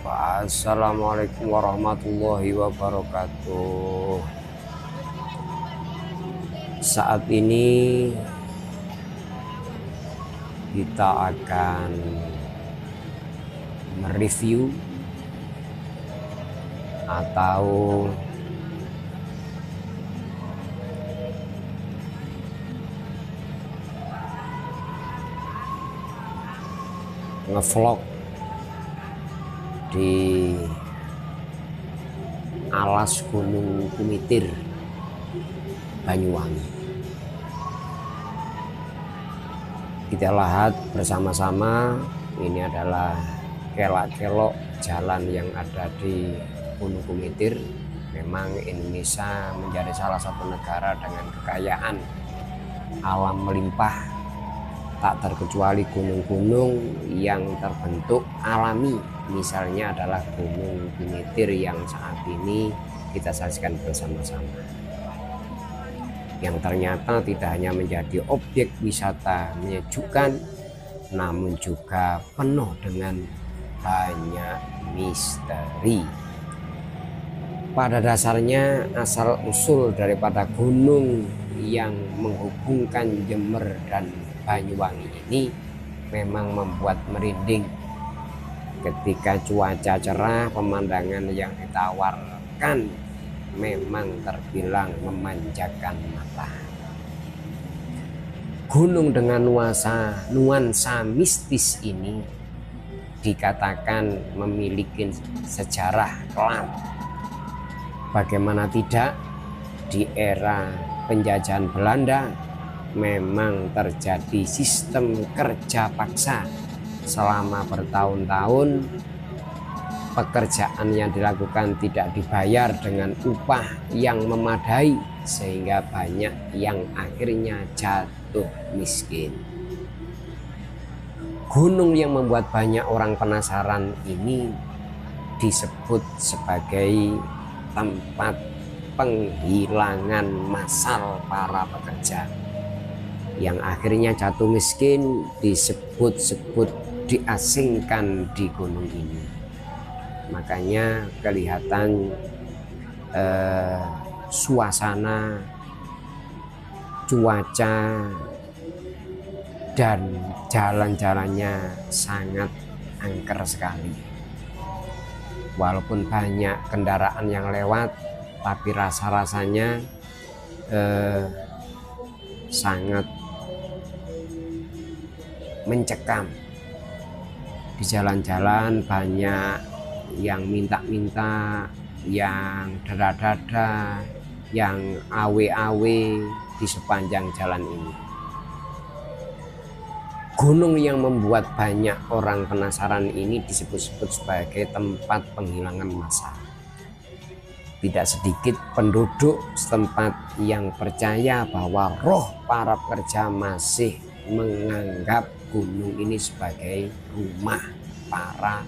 Assalamualaikum warahmatullahi wabarakatuh. Saat ini kita akan mereview atau ngevlog di alas Gunung Kumitir, Banyuwangi. Kita lihat bersama-sama, ini adalah kelak-kelok jalan yang ada di Gunung Kumitir. Memang Indonesia menjadi salah satu negara dengan kekayaan alam melimpah, tak terkecuali gunung-gunung yang terbentuk alami. Misalnya adalah Gunung Kumitir yang saat ini kita saksikan bersama-sama, yang ternyata tidak hanya menjadi objek wisata menyejukkan, namun juga penuh dengan banyak misteri. Pada dasarnya asal usul daripada gunung yang menghubungkan Jember dan Banyuwangi ini memang membuat merinding. Ketika cuaca cerah, pemandangan yang ditawarkan memang terbilang memanjakan mata. Gunung dengan nuansa mistis ini dikatakan memiliki sejarah kelam. Bagaimana tidak, di era penjajahan Belanda memang terjadi sistem kerja paksa selama bertahun-tahun. Pekerjaan yang dilakukan tidak dibayar dengan upah yang memadai, sehingga banyak yang akhirnya jatuh miskin. Gunung yang membuat banyak orang penasaran ini disebut sebagai tempat penghilangan massal para pekerja. Yang akhirnya jatuh miskin disebut-sebut diasingkan di gunung ini. Makanya kelihatan suasana, cuaca, dan jalan-jalannya sangat angker sekali. Walaupun banyak kendaraan yang lewat, tapi rasa-rasanya sangat mencekam. Di jalan-jalan banyak yang minta-minta, yang dada-dada, yang awe-awe di sepanjang jalan ini. Gunung yang membuat banyak orang penasaran ini disebut-sebut sebagai tempat penghilangan massal. Tidak sedikit penduduk setempat yang percaya bahwa roh para pekerja masih menganggap gunung ini sebagai rumah para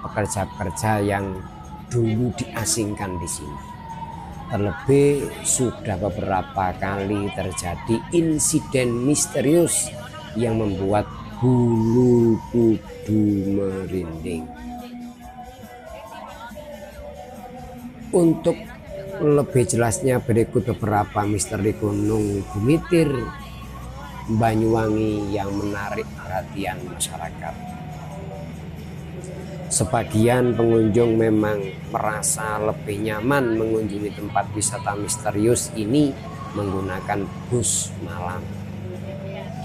pekerja-pekerja yang dulu diasingkan di sini. Terlebih sudah beberapa kali terjadi insiden misterius yang membuat bulu kudu merinding. Untuk lebih jelasnya berikut beberapa misteri Gunung Kumitir, Banyuwangi yang menarik perhatian masyarakat. Sebagian pengunjung memang merasa lebih nyaman mengunjungi tempat wisata misterius ini menggunakan bus malam.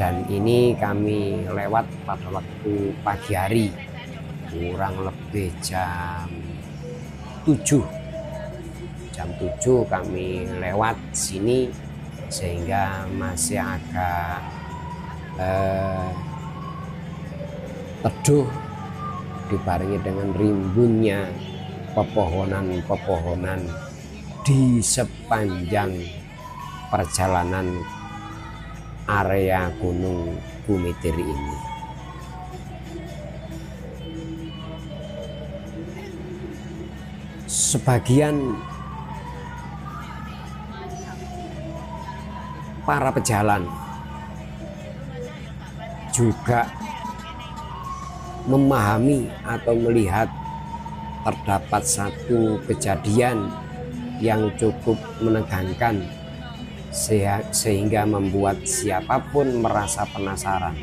Dan ini kami lewat pada waktu pagi hari, kurang lebih jam 7. Jam 7 kami lewat sini, sehingga masih agak teduh dibarengi dengan rimbunnya pepohonan-pepohonan di sepanjang perjalanan area Gunung Kumitir ini. Sebagian para pejalan juga memahami atau melihat terdapat satu kejadian yang cukup menegangkan sehingga membuat siapapun merasa penasaran.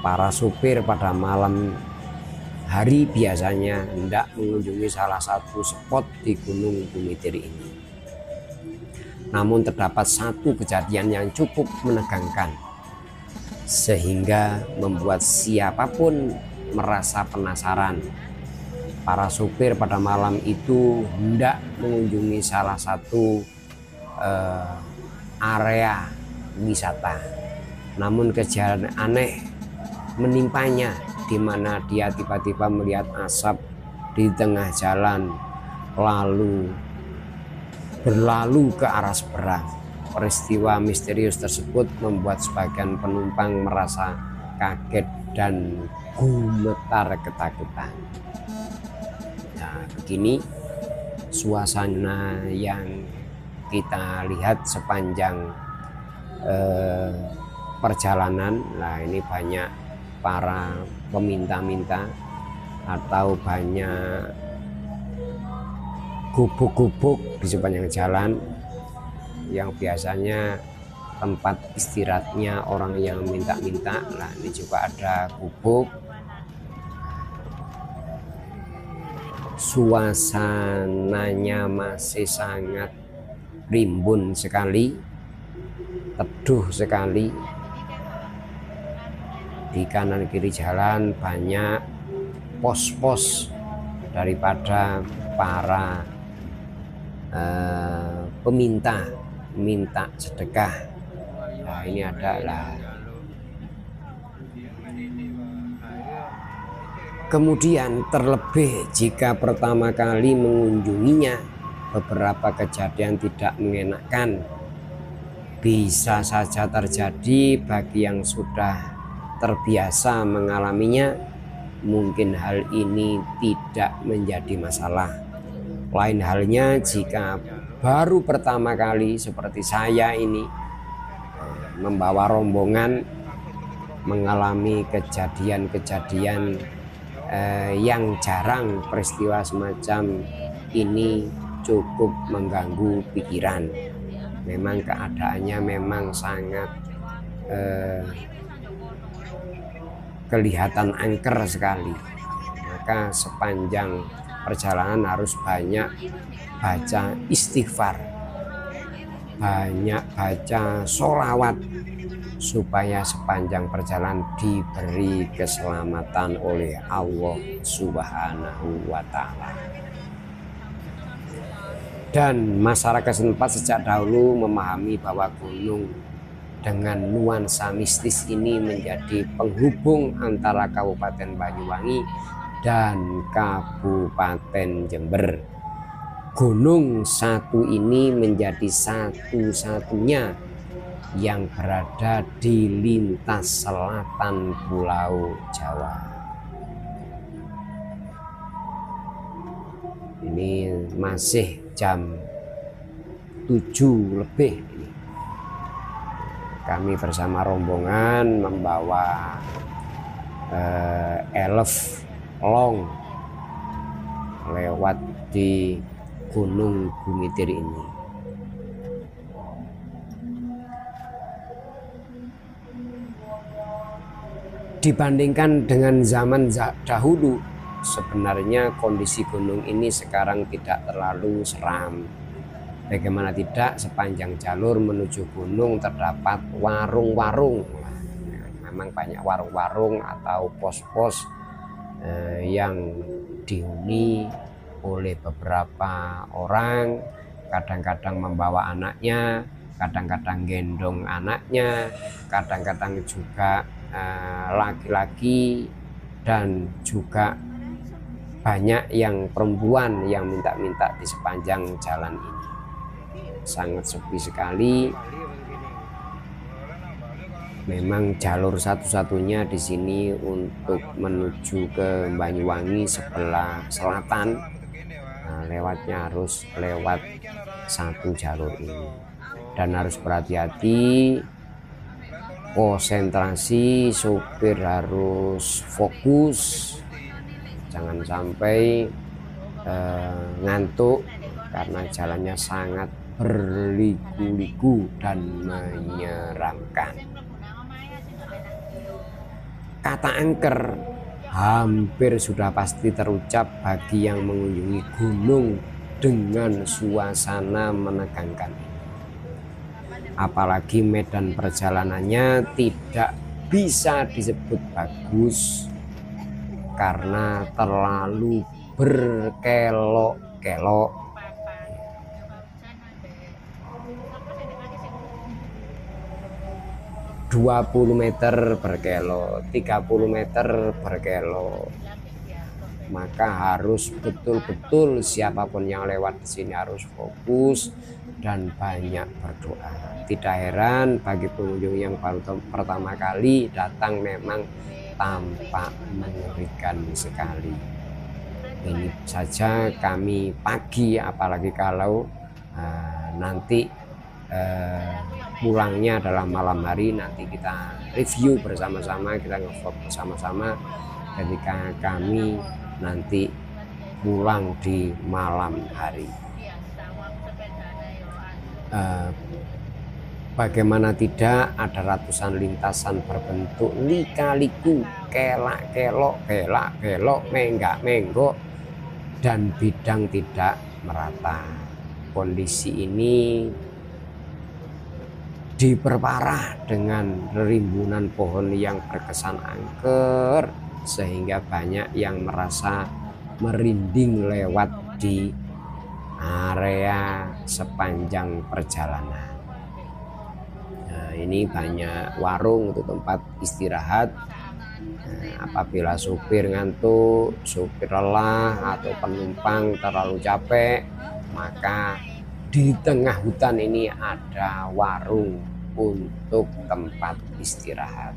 Para supir pada malam hari biasanya hendak mengunjungi salah satu spot di Gunung Bumitir ini. Namun terdapat satu kejadian yang cukup menegangkan sehingga membuat siapapun merasa penasaran. Para supir pada malam itu hendak mengunjungi salah satu area wisata. Namun kejadian aneh menimpanya, di mana dia tiba-tiba melihat asap di tengah jalan lalu berlalu ke arah seberang. Peristiwa misterius tersebut membuat sebagian penumpang merasa kaget dan gemetar ketakutan. Nah, begini suasana yang kita lihat sepanjang perjalanan. Nah, ini banyak para peminta-minta atau banyak gubuk-gubuk di sepanjang jalan yang biasanya tempat istirahatnya orang yang minta-minta. Nah, ini juga ada gubuk. Suasananya masih sangat rimbun sekali, teduh sekali. Di kanan kiri jalan banyak pos-pos daripada para minta sedekah. Nah, ini adalah. Kemudian terlebih jika pertama kali mengunjunginya, beberapa kejadian tidak mengenakan bisa saja terjadi bagi yang sudah terbiasa mengalaminya. Mungkin hal ini tidak menjadi masalah. Lain halnya jika baru pertama kali seperti saya ini membawa rombongan mengalami kejadian-kejadian yang jarang. Peristiwa semacam ini cukup mengganggu pikiran. Memang keadaannya memang sangat kelihatan angker sekali. Maka sepanjang perjalanan harus banyak baca istighfar, banyak baca sholawat, supaya sepanjang perjalanan diberi keselamatan oleh Allah Subhanahu wa Ta'ala. Dan masyarakat setempat sejak dahulu memahami bahwa gunung dengan nuansa mistis ini menjadi penghubung antara Kabupaten Banyuwangi dan Kabupaten Jember. Gunung satu ini menjadi satu-satunya yang berada di lintas selatan Pulau Jawa. Ini masih jam 7 lebih. Kami bersama rombongan membawa elf long lewat di Gunung Bumitir ini. Dibandingkan dengan zaman dahulu, sebenarnya kondisi gunung ini sekarang tidak terlalu seram. Bagaimana tidak, sepanjang jalur menuju gunung terdapat warung-warung. Memang banyak warung-warung atau pos-pos yang dihuni oleh beberapa orang, kadang-kadang membawa anaknya, kadang-kadang gendong anaknya, kadang-kadang juga laki-laki, dan juga banyak yang perempuan yang minta-minta di sepanjang jalan ini. Sangat sepi sekali. Memang jalur satu-satunya di sini untuk menuju ke Banyuwangi sebelah selatan. Nah, lewatnya harus lewat satu jalur ini, dan harus berhati-hati konsentrasi, supir harus fokus, jangan sampai ngantuk karena jalannya sangat berliku-liku dan menyeramkan. Kata angker hampir sudah pasti terucap bagi yang mengunjungi gunung dengan suasana menegangkan. Apalagi medan perjalanannya tidak bisa disebut bagus karena terlalu berkelok-kelok. 20 meter berkelok, 30 meter berkelok. Maka harus betul-betul siapapun yang lewat di sini harus fokus dan banyak berdoa. Tidak heran bagi pengunjung yang baru pertama kali datang memang tampak mengerikan sekali. Ini saja kami pagi, apalagi kalau nanti pulangnya adalah malam hari. Nanti kita review bersama-sama, kita nge-vlog bersama-sama ketika kami nanti pulang di malam hari. Bagaimana tidak, ada ratusan lintasan berbentuk lika-liku, kelak-kelok, belak-belok, menggak-menggok, dan bidang tidak merata. Kondisi ini diperparah dengan rimbunan pohon yang berkesan angker, sehingga banyak yang merasa merinding lewat di area sepanjang perjalanan. Nah, ini banyak warung untuk tempat istirahat. Apabila supir ngantuk, supir lelah, atau penumpang terlalu capek, maka di tengah hutan ini ada warung untuk tempat istirahat.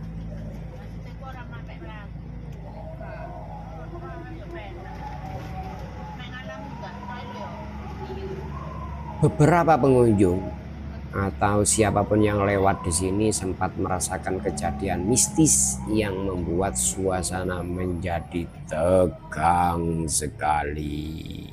Beberapa pengunjung atau siapapun yang lewat di sini sempat merasakan kejadian mistis yang membuat suasana menjadi tegang sekali.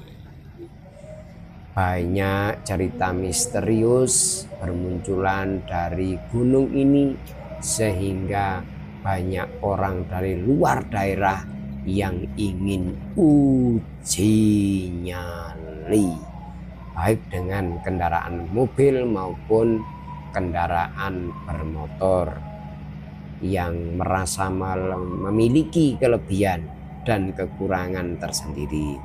Banyak cerita misterius bermunculan dari gunung ini, sehingga banyak orang dari luar daerah yang ingin uji nyali, baik dengan kendaraan mobil maupun kendaraan bermotor, yang merasa memiliki kelebihan dan kekurangan tersendiri.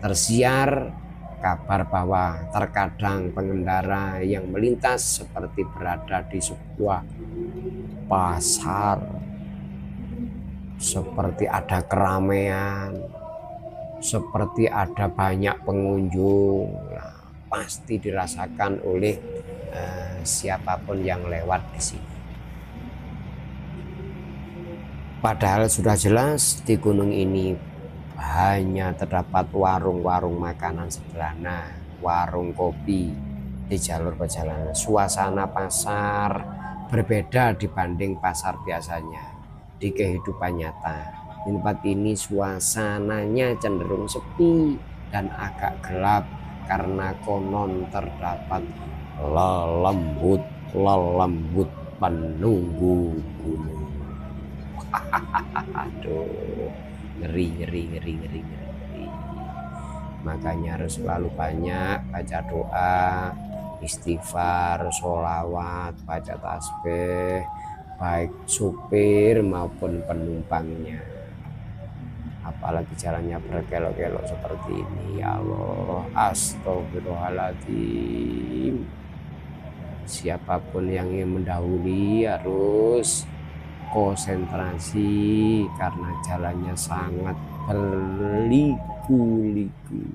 Tersiar kabar bahwa terkadang pengendara yang melintas seperti berada di sebuah pasar, seperti ada keramaian, seperti ada banyak pengunjung. Nah, pasti dirasakan oleh siapapun yang lewat di sini. Padahal sudah jelas di gunung ini hanya terdapat warung-warung makanan sederhana, warung kopi di jalur perjalanan. Suasana pasar berbeda dibanding pasar biasanya di kehidupan nyata. Di tempat ini suasananya cenderung sepi dan agak gelap karena konon terdapat lelembut penunggu gunung. Aduh, ngeri. Makanya harus selalu banyak baca doa, istighfar, sholawat, baca tasbih, baik supir maupun penumpangnya. Apalagi jalannya berkelok-kelok seperti ini. Ya Allah, astagfirullahaladzim. Siapapun yang ingin mendahului harus konsentrasi karena jalannya sangat berliku-liku.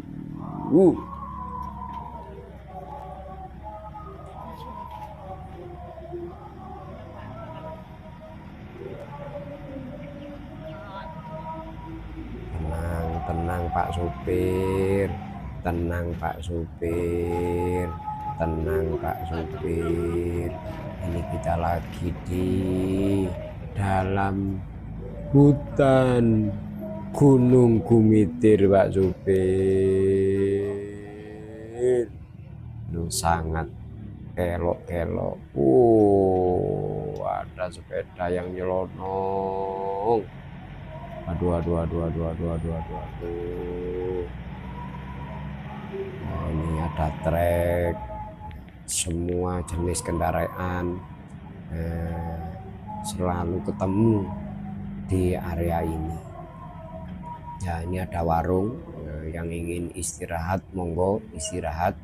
Tenang Pak Supir, tenang Pak Supir, tenang Pak Supir. Ini kita lagi di dalam hutan Gunung Gumitir, Pak Supir. Itu sangat kelok-kelok. Ada sepeda yang nyelonong. Aduh. Nah, ini ada trek, semua jenis kendaraan selalu ketemu di area ini. Ya, ini ada warung, yang ingin istirahat monggo istirahat.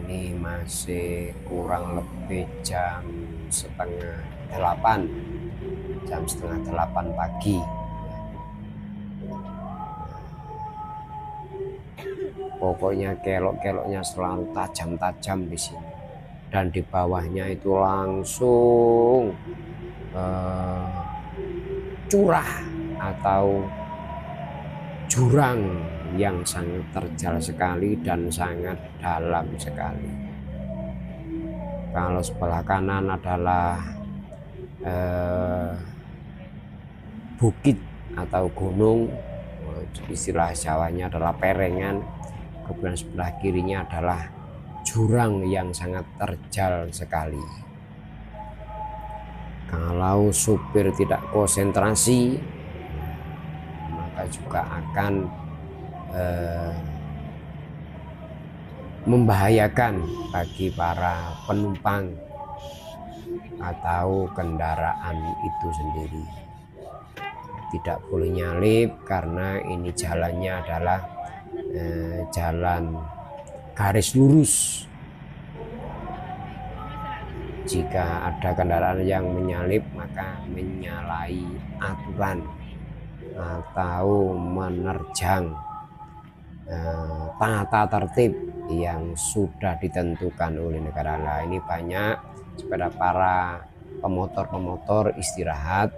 Ini masih kurang lebih jam setengah 8 pagi. Pokoknya kelok-keloknya selalu tajam-tajam di sini, dan di bawahnya itu langsung curah atau jurang yang sangat terjal sekali dan sangat dalam sekali. Kalau sebelah kanan adalah bukit atau gunung, istilah Jawanya adalah perengan. Kemudian sebelah kirinya adalah jurang yang sangat terjal sekali. Kalau supir tidak konsentrasi, maka juga akan membahayakan bagi para penumpang atau kendaraan itu sendiri. Tidak boleh nyalip karena ini jalannya adalah jalan garis lurus. Jika ada kendaraan yang menyalip, maka menyalahi aturan atau menerjang tata tertib yang sudah ditentukan oleh negara. Nah, ini banyak sepeda para pemotor istirahat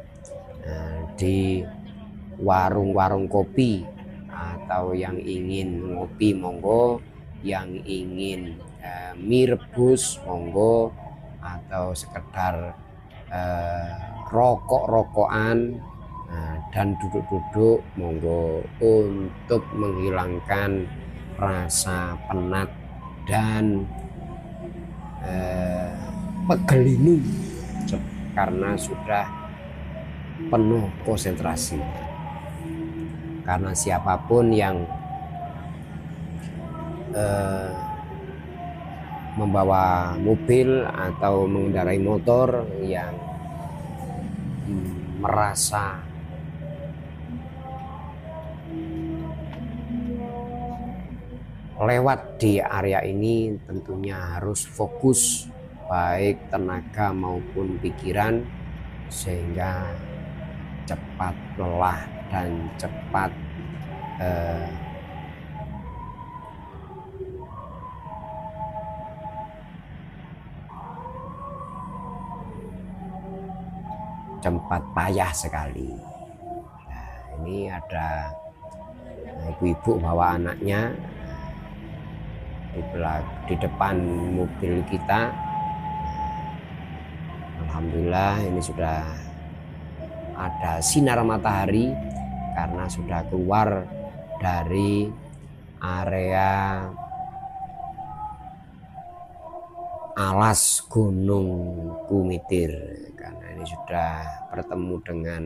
di warung-warung kopi, atau yang ingin ngopi monggo, yang ingin mie rebus monggo, atau sekedar rokok-rokokan dan duduk-duduk monggo, untuk menghilangkan rasa penat dan pegelinu karena sudah penuh konsentrasi. Karena siapapun yang membawa mobil atau mengendarai motor yang merasa lewat di area ini tentunya harus fokus, baik tenaga maupun pikiran, sehingga cepat lelah dan cepat payah sekali. Nah, ini ada ibu-ibu bawa anaknya di depan mobil kita. Alhamdulillah ini sudah ada sinar matahari karena sudah keluar dari area alas Gunung Gumitir, karena ini sudah bertemu dengan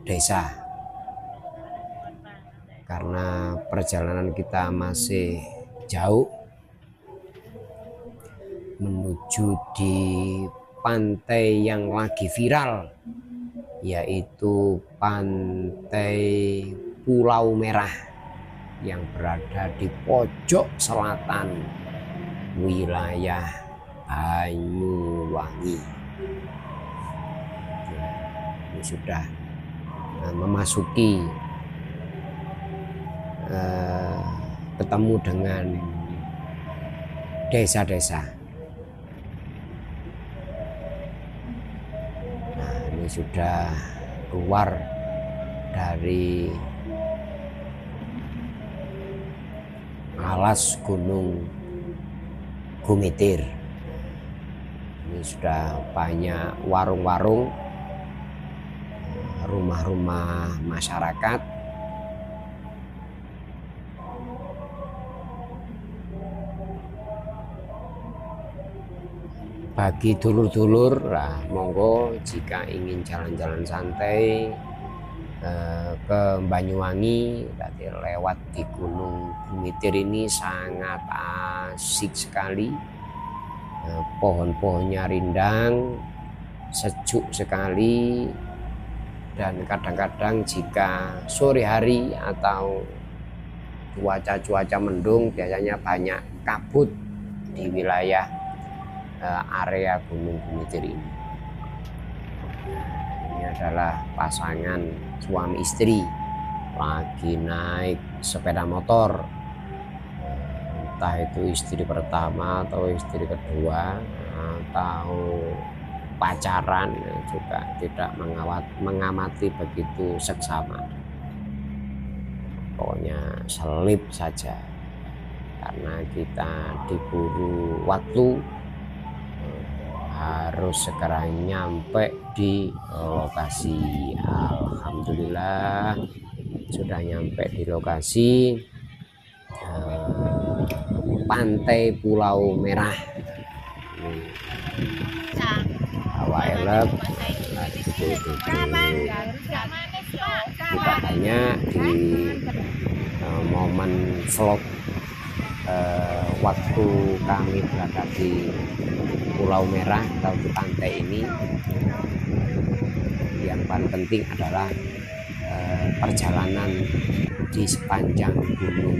desa. Karena perjalanan kita masih jauh menuju di pantai yang lagi viral, yaitu pantai Pulau Merah yang berada di pojok selatan wilayah Banyuwangi. Ini sudah memasuki ketemu dengan desa-desa. Nah, ini sudah keluar dari alas Gunung Gumitir. Ini sudah banyak warung-warung, rumah-rumah masyarakat. Bagi dulur-dulur, monggo jika ingin jalan-jalan santai ke Banyuwangi, berarti lewat di Gunung Gumitir ini sangat asik sekali. Pohon-pohonnya rindang, sejuk sekali, dan kadang-kadang jika sore hari atau cuaca mendung, biasanya banyak kabut di wilayah area Gunung Gumitir ini. Ini adalah pasangan suami istri lagi naik sepeda motor, entah itu istri pertama atau istri kedua atau pacaran, juga tidak mengamati begitu seksama. Pokoknya selip saja karena kita diburu waktu, harus segera nyampe di lokasi. Alhamdulillah sudah nyampe di lokasi Pantai Pulau Merah. Hawa elek, tidak banyak di momen vlog waktu kami berada di Pulau Merah atau di pantai ini. Yang paling penting adalah perjalanan di sepanjang Gunung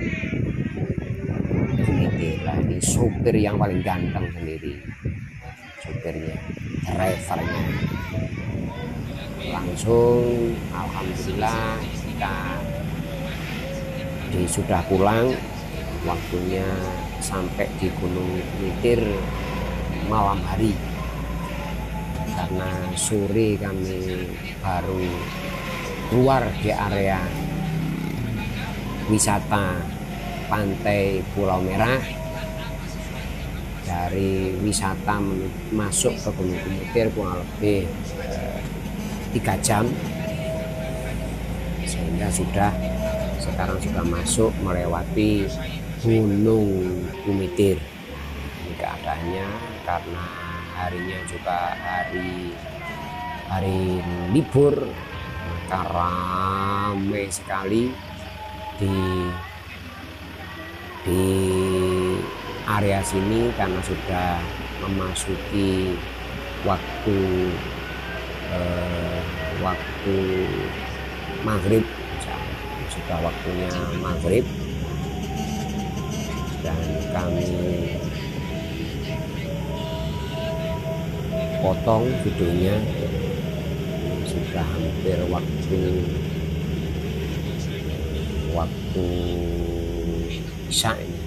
Gumitir. Ini supir yang paling ganteng sendiri, supirnya, drivernya. Langsung alhamdulillah kita sudah pulang. Waktunya sampai di Gunung Gumitir malam hari, karena sore kami baru keluar di area wisata Pantai Pulau Merah. Dari wisata masuk ke Gunung Gumitir kurang lebih 3 jam, sehingga sekarang sudah masuk melewati Gunung Gumitir. Ini keadaannya karena harinya juga hari libur, maka ramai sekali di area sini karena sudah memasuki waktu maghrib, sudah waktunya maghrib, dan kami potong videonya. Sudah hampir waktu isya ini,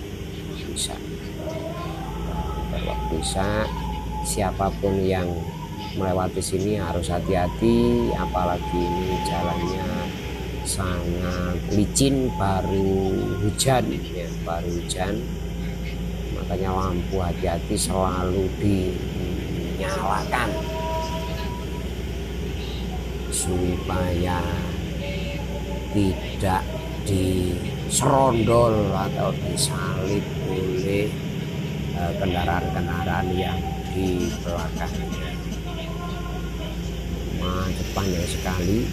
waktu isya. Siapapun yang melewati sini harus hati-hati, apalagi ini jalannya sangat licin, baru hujan, makanya lampu hati-hati selalu dinyalakan supaya tidak diserondol atau disalip oleh kendaraan-kendaraan yang di belakangnya. Panjang sekali.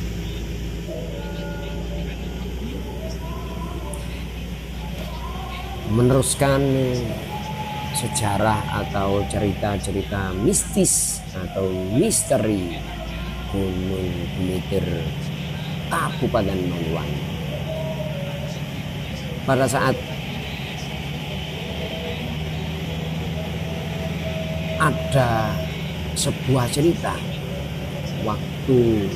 Meneruskan sejarah atau cerita-cerita mistis atau misteri Gunung Gumitir, Kabupaten Banyuwangi. Pada saat ada sebuah cerita waktu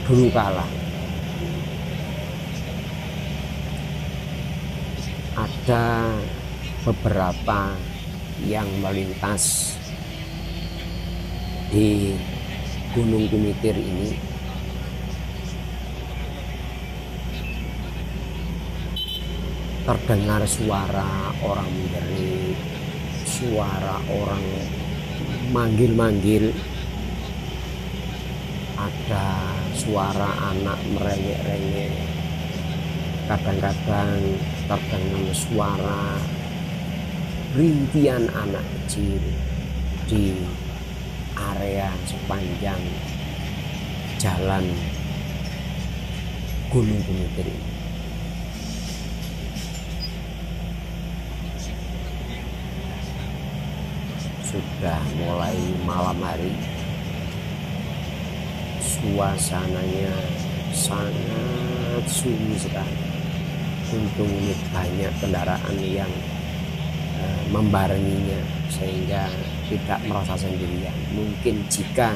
dulu kala ada beberapa yang melintas di Gunung Gumitir ini. Terdengar suara orang menjerit, suara orang manggil-manggil, ada suara anak merengek-rengek, kadang-kadang terdengar suara rintian anak kecil di area sepanjang jalan Gunung Gumitir ini. Sudah mulai malam hari, suasananya sangat sunyi sekali. Untung ini banyak kendaraan yang membarenginya sehingga tidak merasa sendirian. Mungkin jika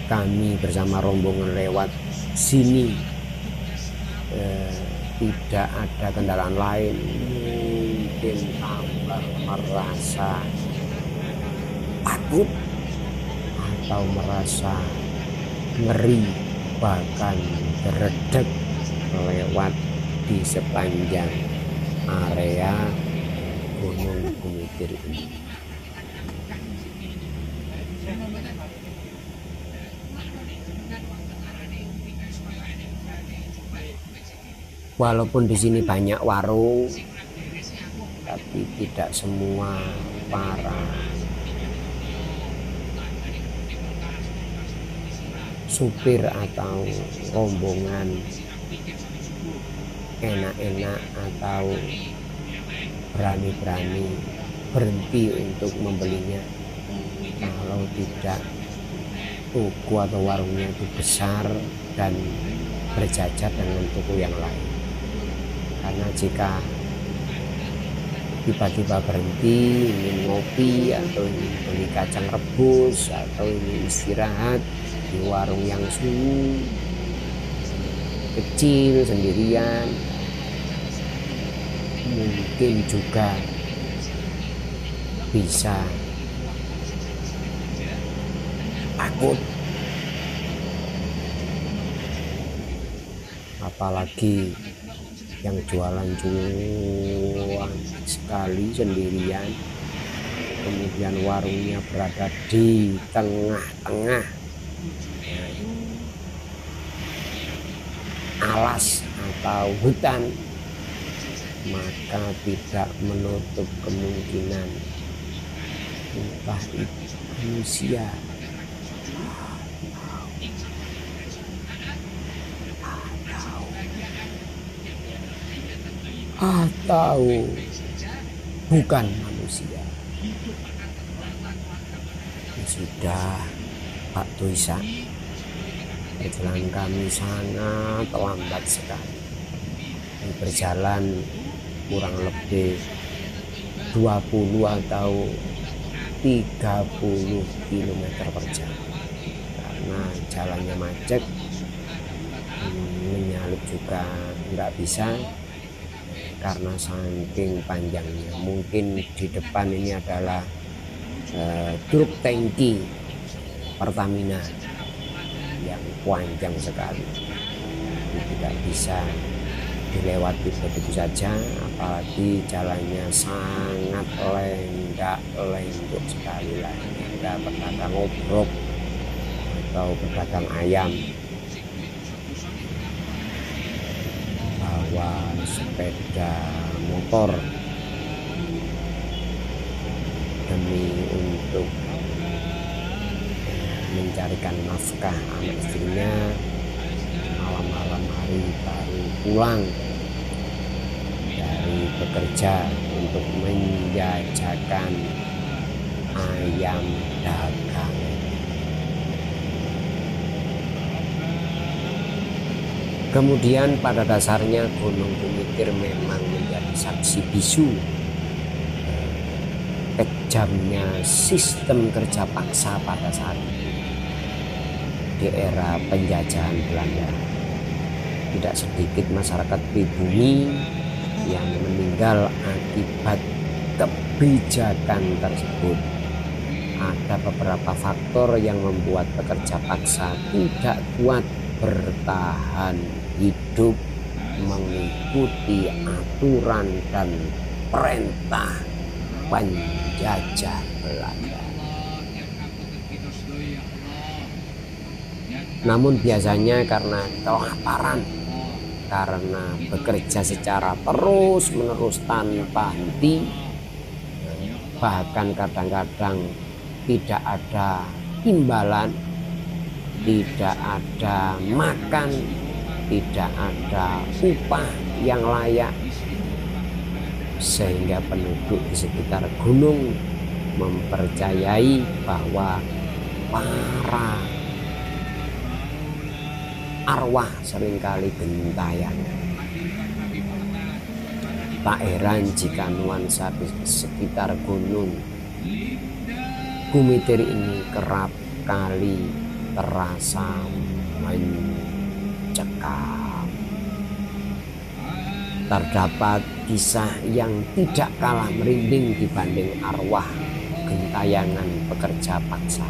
kami bersama rombongan lewat sini tidak ada kendaraan lain, mungkin tambah merasa takut atau merasa ngeri, bahkan geredek lewat di sepanjang area Gunung Gumitir ini. Walaupun di sini banyak warung, tapi tidak semua para supir atau rombongan enak-enak atau berani-berani berhenti untuk membelinya. Kalau tidak, toko atau warungnya itu besar dan berjajar dengan toko yang lain. Karena jika tiba-tiba berhenti ingin ngopi atau ingin beli kacang rebus atau ingin istirahat di warung yang sunyi kecil sendirian, mungkin juga bisa takut. Apalagi yang jualan cuan sekali sendirian, kemudian warungnya berada di tengah-tengah alas atau hutan, maka tidak menutup kemungkinan entah itu manusia atau bukan manusia. Sudah, Pak Tuisa, perjalanan kami sangat lambat sekali. Berjalan kurang lebih 20 atau 30 km per jam karena jalannya macet, menyalip juga nggak bisa karena saking panjangnya. Mungkin di depan ini adalah truk tangki Pertamina yang panjang sekali, tidak bisa dilewati begitu saja, apalagi jalannya sangat lenggak-lenggok sekali lah. Ada pedagang obrok atau pedagang ayam bawa sepeda motor demi untuk mencarikan nafkah anak istrinya. Malam-malam hari baru pulang dari bekerja untuk menjajakan ayam dagang. Kemudian pada dasarnya Gunung Gumitir memang menjadi saksi bisu kejamnya sistem kerja paksa pada saat itu di era penjajahan Belanda. Tidak sedikit masyarakat pribumi yang meninggal akibat kebijakan tersebut. Ada beberapa faktor yang membuat pekerja paksa tidak kuat bertahan hidup mengikuti aturan dan perintah penjajah Belanda. Namun biasanya karena kelaparan, karena bekerja secara terus-menerus tanpa henti, bahkan kadang-kadang tidak ada imbalan, tidak ada makan, tidak ada upah yang layak, sehingga penduduk di sekitar gunung mempercayai bahwa para arwah seringkali gentayangan. Tak heran jika nuansa di sekitar gunung Gumitir ini kerap kali terasa mencekam. Terdapat kisah yang tidak kalah merinding dibanding arwah gentayangan pekerja paksa.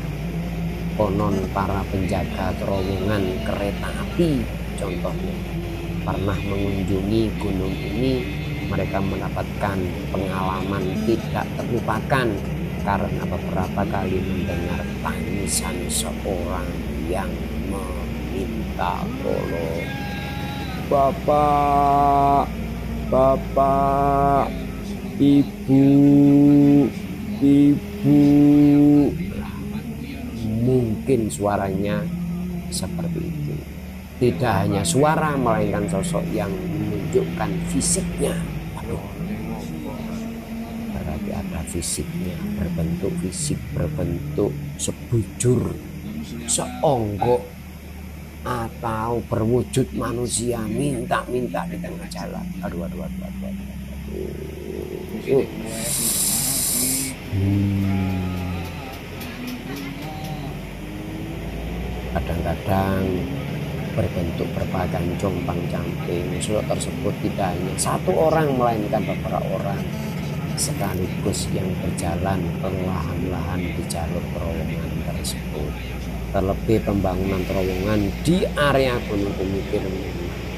Konon para penjaga terowongan kereta api contohnya pernah mengunjungi gunung ini. Mereka mendapatkan pengalaman tidak terlupakan karena beberapa kali mendengar tangisan seorang yang meminta tolong. Bapak, bapak, ibu, ibu. Mungkin suaranya seperti itu. Tidak hanya suara, melainkan sosok yang menunjukkan fisiknya. Aduh, berarti ada fisiknya, berbentuk fisik, berbentuk sebujur, seonggok, atau berwujud manusia, minta-minta di tengah jalan. Aduh. Kadang-kadang berbentuk berbagai compang-camping. Sosok tersebut tidak hanya satu orang, melainkan beberapa orang sekaligus yang berjalan perlahan-lahan di jalur terowongan tersebut. Terlebih pembangunan terowongan di area Gunung Gumitir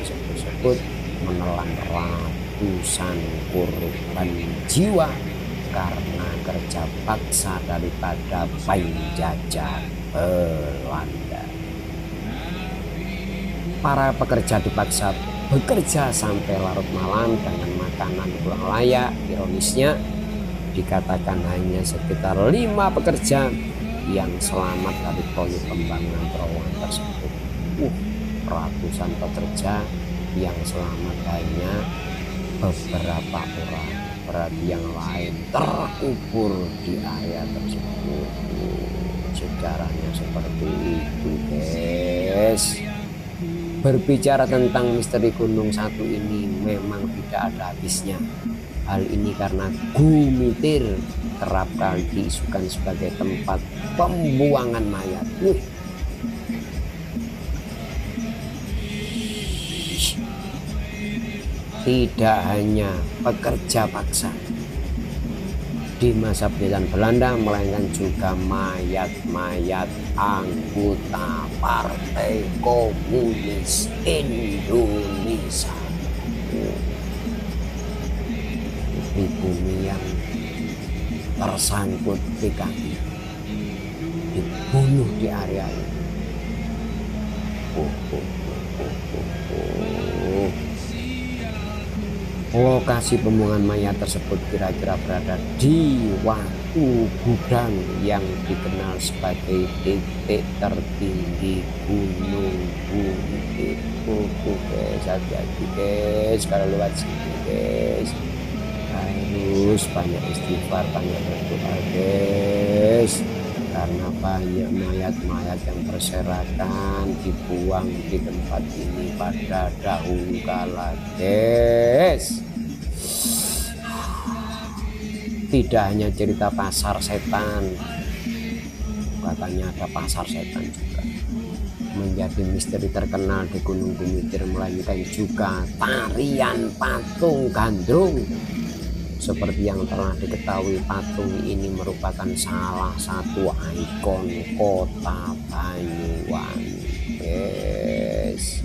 tersebut menelan ratusan korban jiwa karena kerja paksa daripada penjajah Belanda. Para pekerja dipaksa bekerja sampai larut malam dengan makanan kurang layak. Ironisnya dikatakan hanya sekitar 5 pekerja yang selamat dari proyek pembangunan terowongan tersebut. Ratusan pekerja yang selamat hanya beberapa orang, berarti yang lain terkubur di area tersebut. Sejarahnya seperti itu, guys. Berbicara tentang misteri gunung satu ini memang tidak ada habisnya. Hal ini karena Gumitir kerap kali diisukan sebagai tempat pembuangan mayat. Tidak hanya pekerja paksa di masa penjajahan Belanda, melainkan juga mayat-mayat anggota Partai Komunis Indonesia. Pribumi yang tersangkut PKI dibunuh di area ini. Lokasi pembuangan mayat tersebut kira-kira berada di Watu Gudang yang dikenal sebagai titik tertinggi Gunung Gumitir. Guys, hati-hati guys kalau lewat sini guys. Harus banyak istighfar, banyak berdoa guys, karena banyak mayat-mayat yang berserakan dibuang di tempat ini pada dahulu kala guys. Tidak hanya cerita pasar setan, katanya ada pasar setan juga menjadi misteri terkenal di Gunung Gumitir, melainkan juga tarian patung gandrung. Seperti yang telah diketahui, patung ini merupakan salah satu ikon kota Banyuwangi. Yes.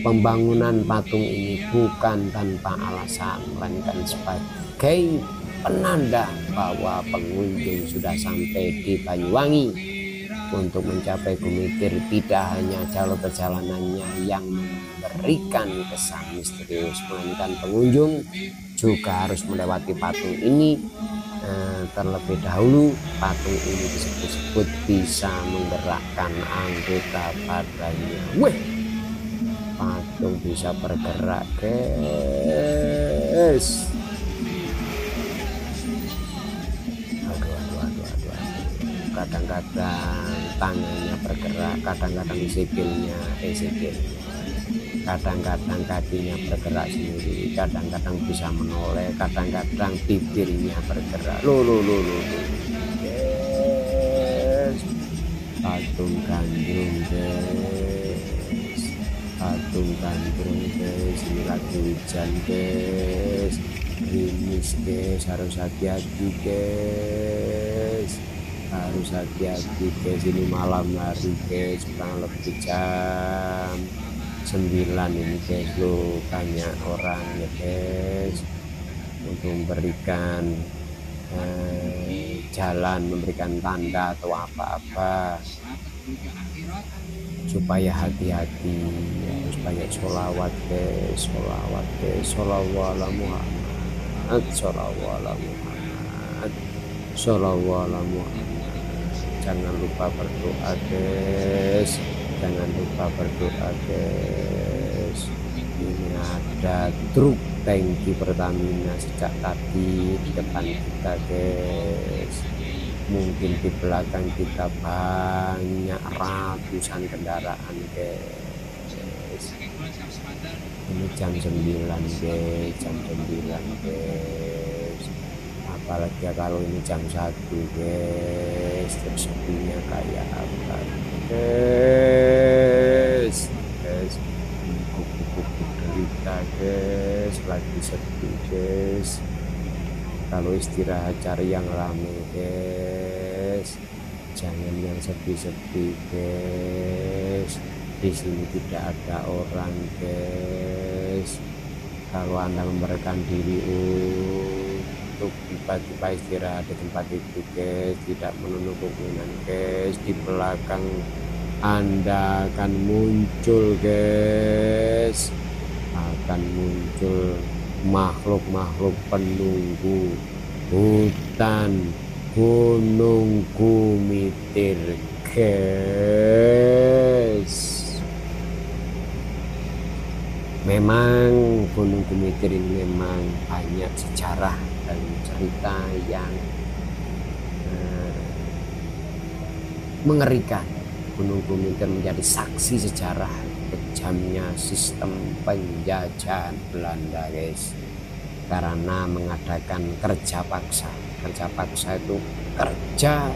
Pembangunan patung ini bukan tanpa alasan, melainkan sebagai sebagai penanda bahwa pengunjung sudah sampai di Banyuwangi. Untuk mencapai Gumitir tidak hanya jalur perjalanannya yang memberikan kesan misterius, melainkan pengunjung juga harus melewati patung ini. Terlebih dahulu patung ini disebut-sebut bisa menggerakkan anggota badannya. Wih, patung bisa bergerak, guys. Kadang-kadang tangannya bergerak, kadang-kadang sikilnya, kadang-kadang kakinya bergerak sendiri, kadang-kadang bisa menoleh, kadang-kadang bibirnya bergerak. Yes. Patung gandrung, guys. Patung gandrung, guys. Ini lagi hujan, guys. Gerimis, guys. Harus hati-hati, guys. Harus hati-hati, guys. Ini malam hari, guys. Kurang lebih jam 9 ini, guys. Loh, banyak orang ya, guys, untuk memberikan jalan, memberikan tanda atau apa-apa supaya hati-hati. Harus banyak sholawat, guys. Sholawat, guys. Sholawat ala Muhammad, sholawat ala Muhammad, sholawat ala Muhammad. Jangan lupa berdoa, guys. Jangan lupa berdoa, guys. Ini ada truk tangki Pertamina sejak tadi di depan kita, guys. Mungkin di belakang kita banyak ratusan kendaraan, guys. Ini jam 9, guys. Jam 9, guys. Apalagi kalau ini jam 1, guys. Terus sepinya kayak apa, guys. Kupu-kupu derita, guys. Lagi sepi, guys. Kalau istirahat cari yang rame, guys. Jangan yang sepi-sepi, guys. Di sini tidak ada orang, guys. Kalau Anda memberikan diri untuk tiba-tiba istirahat di tempat itu, guys, tidak menutup kemungkinan, guys, di belakang Anda akan muncul, guys, akan muncul makhluk-makhluk penunggu hutan Gunung Gumitir, guys. Memang Gunung Gumitir ini memang banyak sejarah dan cerita yang mengerikan. Gunung Gumitir menjadi saksi sejarah kejamnya sistem penjajahan Belanda, guys, karena mengadakan kerja paksa. Kerja paksa itu kerja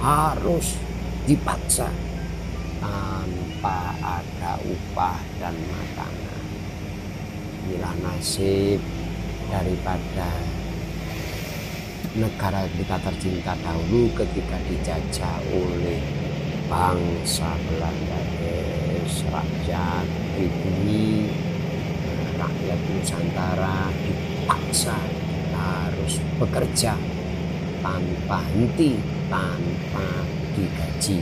harus dipaksa tanpa ada upah dan makanan. Inilah nasib daripada negara kita tercinta dahulu ketika dijajah oleh bangsa Belanda, guys. Rakyat pribumi, rakyat Nusantara dipaksa harus bekerja tanpa henti, tanpa digaji.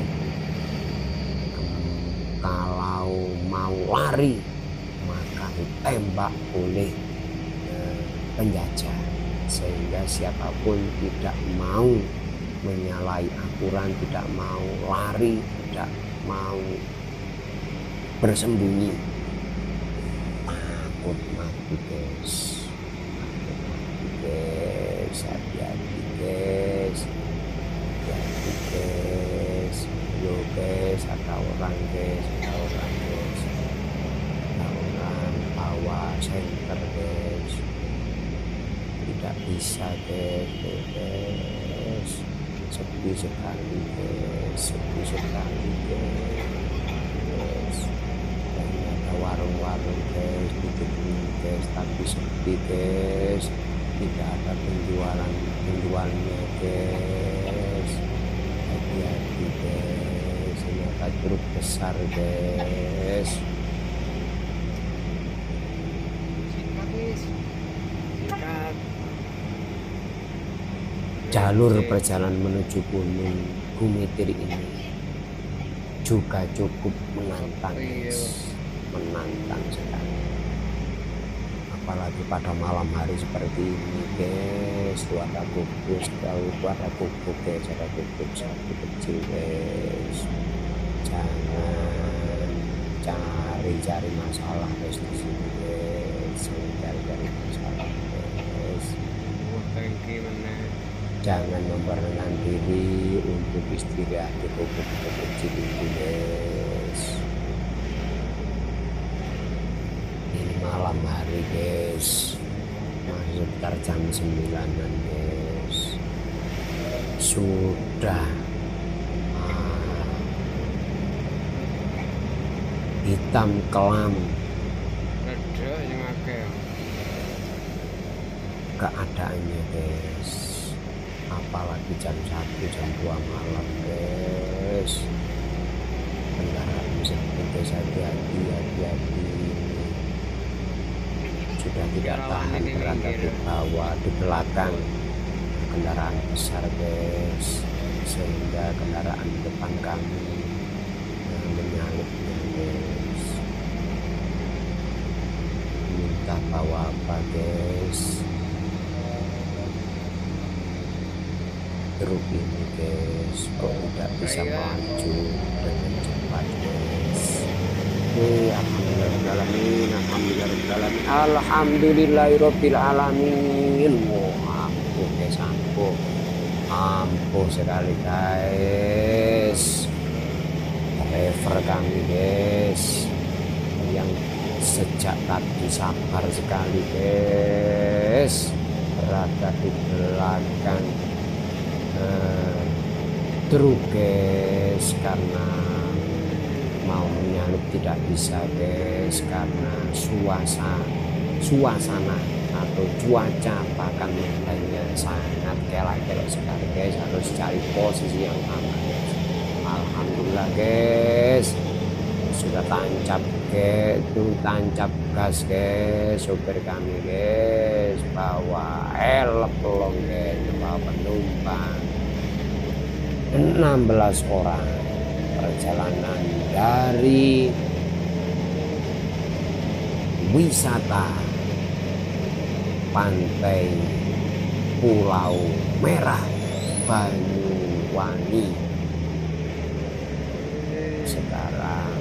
Kalau mau lari maka ditembak oleh penjajah, sehingga siapapun tidak mau menyalahi aturan, tidak mau lari, tidak mau bersembunyi, takut mati, guys. Takut mati, guys. Hati-hati, guys. Hati-hati, guys. Yo, guys, ada orang, guys. Ada orang, guys. Ada orang bawa senter, guys. Tidak bisa, guys. Sepi sekali, guys. Sepi sekali, guys. Dan ada warung-warung, guys, ditutup, guys, tapi sepi, guys. Tidak ada penjualnya, guys. Hati-hati, guys. Ini ada truk besar, guys. Sikat. jalur perjalanan menuju Gunung Gumitir ini juga cukup menantang, guys. Menantang sekali, apalagi pada malam hari seperti ini, guys. Tuh ada guguk, kalau ada guguk, guys, ada guguk satu kecil, guys. Jangan cari-cari masalah, guys, di sini, guys. Cari-cari masalah, guys. Jangan memberanikan diri untuk istirahat di guguk kecil itu, guys. Ini malam hari, guys, masih sekitar jam 9-an, guys. Sudah hitam kelam keadaannya, guys. Apalagi jam 1, jam 2 malam, guys. Kendaraan seperti, guys, hati-hati. Sudah tidak tahan berada di bawah, di belakang kendaraan besar, guys, sehingga kendaraan depan kami menyalipnya, guys. Minta bawa apa, guys? Truk ini, guys, kok tidak bisa maju dengan cepat, guys. Alhamdulillahirabbil alamin. Ampuh, guys, ampuh sekali, guys. Driver kami, guys, yang sejak tadi sabar sekali, guys, berada di belakang truk, guys, karena mau menyalip tidak bisa, guys, karena suasana atau cuaca bahkan medannya sangat kelak-kelok sekali, guys. Harus cari posisi yang aman, guys. Alhamdulillah, guys, sudah tancap, guys, tancap gas, guys. Sopir kami, guys, bawa pelong, guys, bawa penumpang 16 orang. Perjalanan dari wisata pantai Pulau Merah Banyuwangi. Sekarang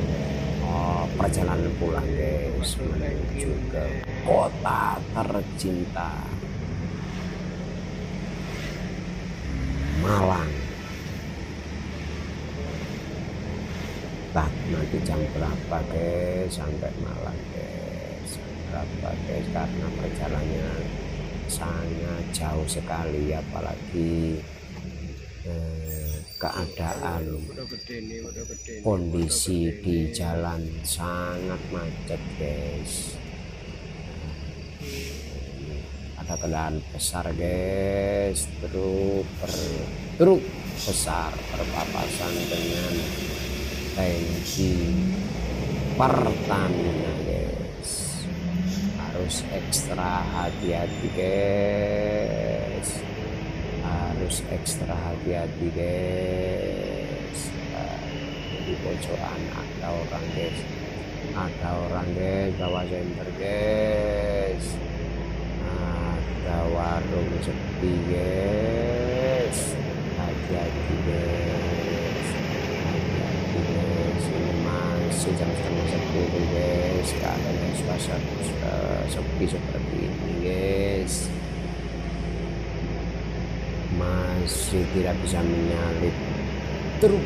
perjalanan pulang, guys, menuju ke kota tercinta Malang. Nanti jam berapa, guys, sampai Malang, guys? Berapa, guys? Karena perjalanannya sangat jauh sekali, apalagi keadaan kondisi di jalan sangat macet, guys. Ada kendaraan besar, guys, truk besar berpapasan dengan tangki Pertamina, guys. Harus ekstra hati-hati, guys. Harus ekstra hati-hati, guys. Di pojokan ada orang, guys. Ada orang, guys, bawa senter, guys. Ada warung sepi, guys. Hati-hati, guys. Hati-hati, guys. Ini masih jam 9:30, guys. Keadaan suasana sepi seperti ini, guys. Masih tidak bisa menyalip truk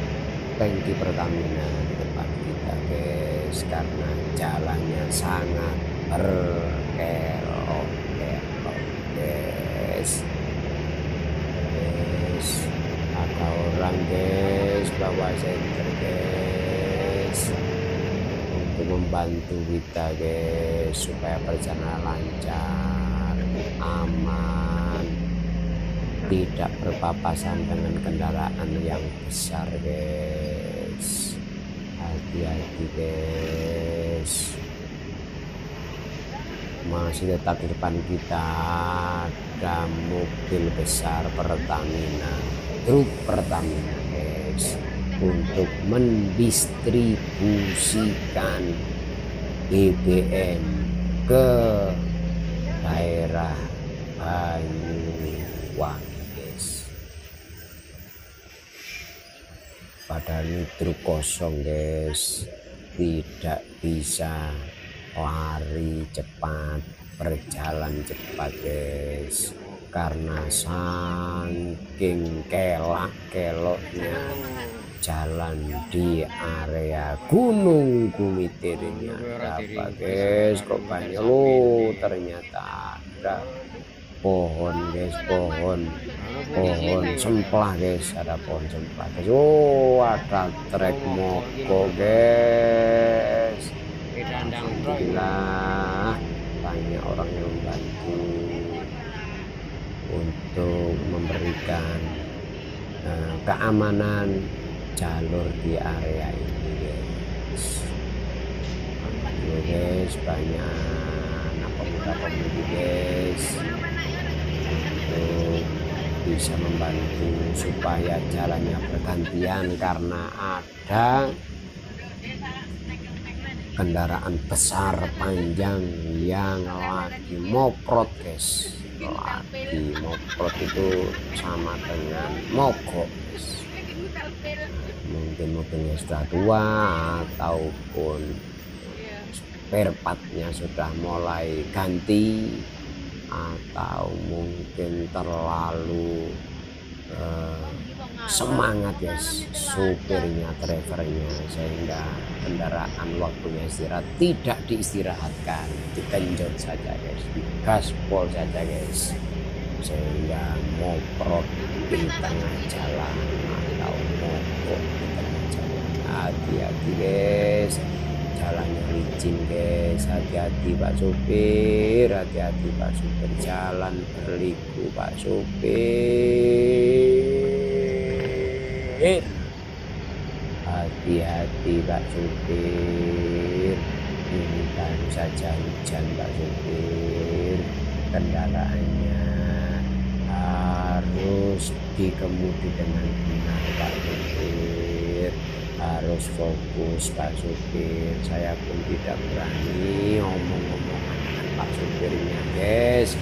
tangki Pertamina di depan kita, guys, karena jalannya sangat berkelok, guys. Ada orang, guys, bawa senter, guys, untuk membantu kita, guys, supaya perjalanan lancar, aman, tidak berpapasan dengan kendaraan yang besar, guys. Hati-hati, guys. masih tetap di depan kita ada mobil besar Pertamina, truk Pertamina guys, untuk mendistribusikan BBM ke daerah Banyuwangi guys. Padahal ini truk kosong guys, tidak bisa lari cepat, berjalan cepat guys, karena saking keloknya jalan di area Gunung Gumitir ini. Ada apa guys, kok banyak loh, ternyata ada pohon guys, pohon semplah guys, ada pohon semplah guys. Oh, ada trek mogok guys. Alhamdulillah banyak orang yang membantu untuk memberikan keamanan jalur di area ini guys. Alhamdulillah guys, banyak anak pemuda-pemudi guys untuk bisa membantu supaya jalannya bergantian, karena ada kendaraan besar panjang yang lagi moprot guys. Lagi moprot itu sama dengan mogok guys. Mungkin mobilnya sudah tua ataupun spare partnya sudah mulai ganti, atau mungkin terlalu semangat guys supirnya, drivernya, sehingga kendaraan waktunya istirahat tidak diistirahatkan, digenjot saja guys, digaspol saja guys, sehingga moprot di tengah jalan atau mogok di tengah jalan. Hati-hati guys, jalannya licin guys, hati-hati Pak supir, hati-hati Pak supir, jalan berliku Pak supir. Hati-hati Pak supir, ini baru saja hujan Pak supir, kendaraannya harus dikemudi dengan benar Pak supir, harus fokus Pak supir. Saya pun tidak berani ngomong-ngomongan dengan Pak supirnya guys,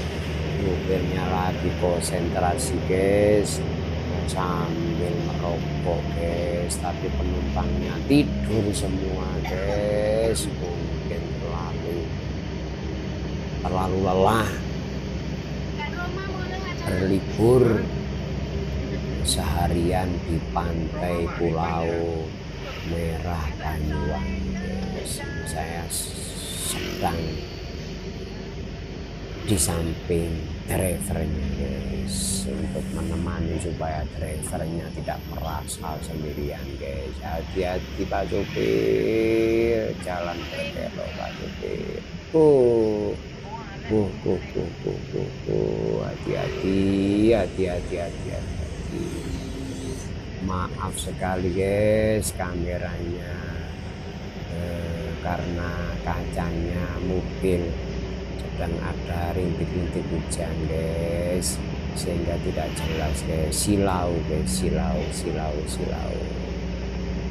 supirnya lagi konsentrasi guys sambil merokok guys, tapi penumpangnya tidur semua guys, mungkin terlalu lelah berlibur seharian di pantai Pulau Merah Banyuwangi guys. Saya sedang di samping drivernya guys, untuk menemani supaya drivernya tidak merasa sendirian guys. Hati-hati Pak supir, jalan berkelok Pak supir. Hati-hati. Maaf sekali guys kameranya, karena kacanya mobil sedang ada rintik-rintik hujan guys, sehingga tidak jelas guys, silau guys, silau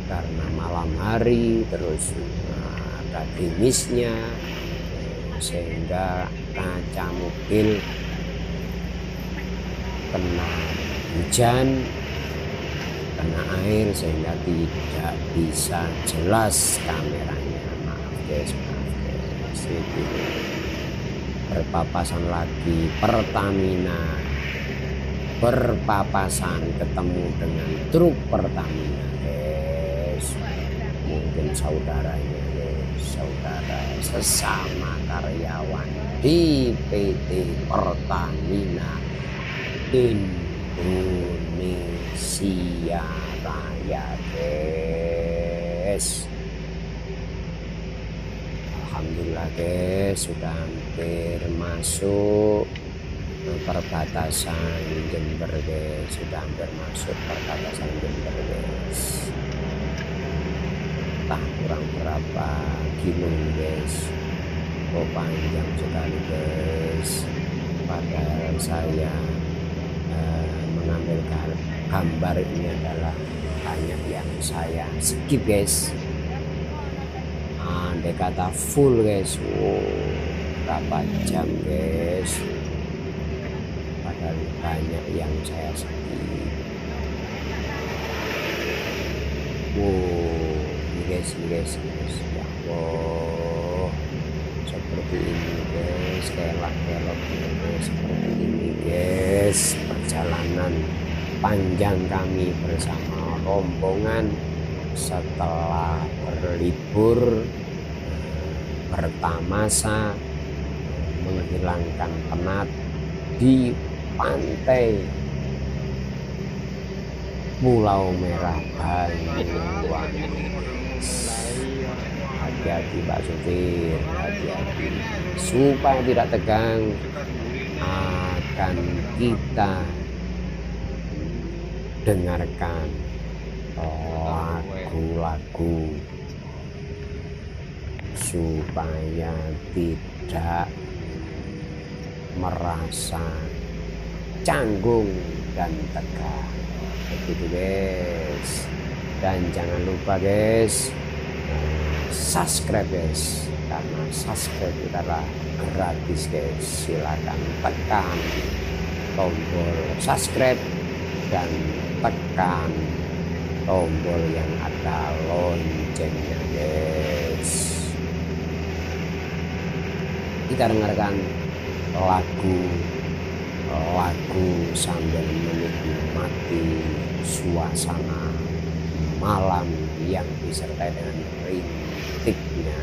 karena malam hari, terus ada gerimisnya, sehingga kaca mobil kena hujan, kena air, sehingga tidak bisa jelas kameranya. Maaf guys. Itu berpapasan lagi Pertamina, berpapasan ketemu dengan truk Pertamina guys, mungkin saudaranya guys, saudara sesama karyawan di PT Pertamina Indonesia Raya guys. Alhamdulillah guys, sudah hampir masuk perbatasan Jember guys, sudah hampir masuk perbatasan Jember guys. Entah kurang berapa kilo guys, Oh panjang sekali guys, padahal saya mengambil gambar ini adalah banyak yang saya skip guys. Andai kata full guys, berapa jam guys, padahal banyak yang saya skip. Ini guys, ya Allah, seperti ini guys, kelak-kelok seperti ini guys, perjalanan panjang kami bersama rombongan setelah berlibur bertamasa menghilangkan penat di pantai Pulau Merah Banyuwangi. Hati-hati Pak Supir, hati-hati supaya tidak tegang. Akan kita dengarkan lagu-lagu supaya tidak merasa canggung dan tegang. Begitu guys, dan jangan lupa guys subscribe guys, karena subscribe itu adalah gratis guys. Silakan tekan tombol subscribe dan tekan tombol yang ada loncengnya guys. Kita dengarkan lagu sambil menikmati suasana malam yang disertai dengan rintiknya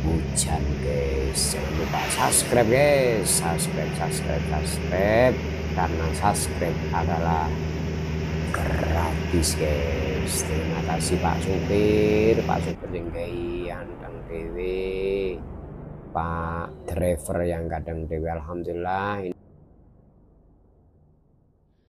hujan guys. Jangan lupa subscribe guys, subscribe, karena subscribe adalah gratis guys. Terima kasih Pak Supir yang kadang dewe, Pak driver yang kadang dewe. Alhamdulillah.